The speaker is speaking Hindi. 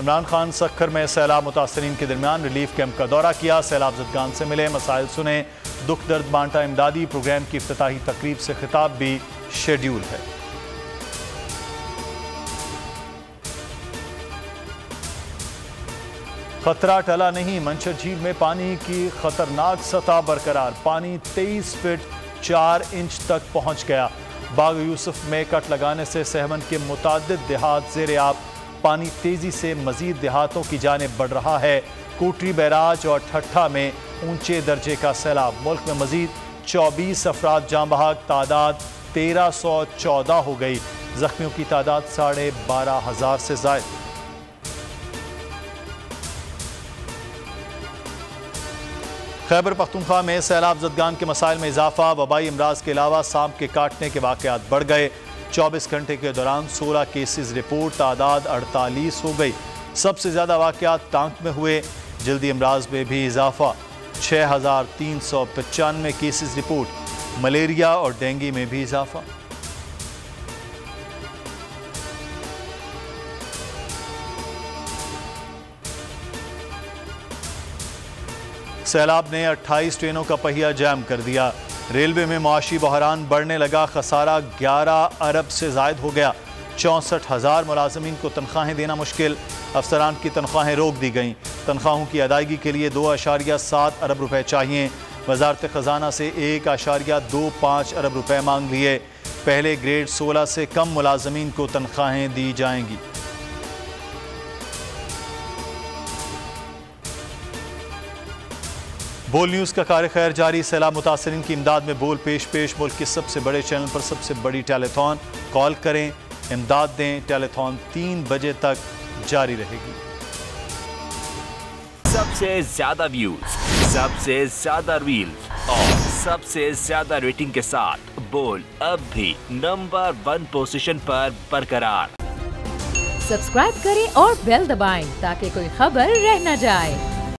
इमरान खान सक्खर में सैलाब मुतासरीन के दरमियान रिलीफ कैंप का दौरा किया। सैलाब ज़दगान से मिले, मसाइल सुने, दुख दर्द बांटा। इमदादी प्रोग्राम की इफ्तिताही तकरीब से खिताब भी शेड्यूल है। खतरा टला नहीं, मंशर झील में पानी की खतरनाक सतह बरकरार। पानी 23 फीट 4 इंच तक पहुंच गया। बाग यूसुफ में कट लगाने से सहमन के मुतादिद देहात ज़ेरे आब। पानी तेजी से मजीद देहातों की जानिब बढ़ रहा है। कोटरी बैराज और ठट्ठा में ऊंचे दर्जे का सैलाब। मुल्क में मजीद 24 अफराद जाँ बहक, तादाद 1314 हो गई। जख्मियों की तादाद 12,500 से ज़ायद। खैबर पख्तूनख्वा में सैलाब ज़दगान के मसाइल में इजाफा। वबाई अमराज के अलावा सांप के काटने के वाक़यात बढ़ गए। 24 घंटे के दौरान 16 केसेस रिपोर्ट, तादाद 48 हो गई। सबसे ज़्यादा वाक़यात टांक में हुए। जल्दी अमराज में भी इजाफा, 6,395 केसेस रिपोर्ट। मलेरिया और डेंगू में भी इजाफा। सैलाब ने 28 ट्रेनों का पहिया जैम कर दिया। रेलवे में मुआशी बहरान बढ़ने लगा। खसारा 11 अरब से ज़ायद हो गया। 64,000 मुलाजमीन को तनख्वाहें देना मुश्किल। अफसरान की तनख्वाहें रोक दी गईं। तनख्वाहों की अदायगी के लिए 2.7 अरब रुपए चाहिए। वजारत ख़जाना से 1.25 अरब रुपए मांग लिए। पहले ग्रेड 16 से कम मुलाजमीन को तनख्वाहें दी जाएंगी। बोल न्यूज़ का कार्य खैर जारी। सैलाब मुतासरीन की इमदाद में बोल पेश मुल्क के सबसे बड़े चैनल पर सबसे बड़ी टेलीथॉन। कॉल करें, इमदाद दें। टेलीथॉन 3 बजे तक जारी रहेगी। सबसे ज्यादा व्यूज, सबसे ज्यादा रील्स और सबसे ज्यादा रेटिंग के साथ बोल अब भी नंबर 1 पोजीशन पर बरकरार। सब्सक्राइब करें और बेल दबाएं ताकि कोई खबर रह न जाए।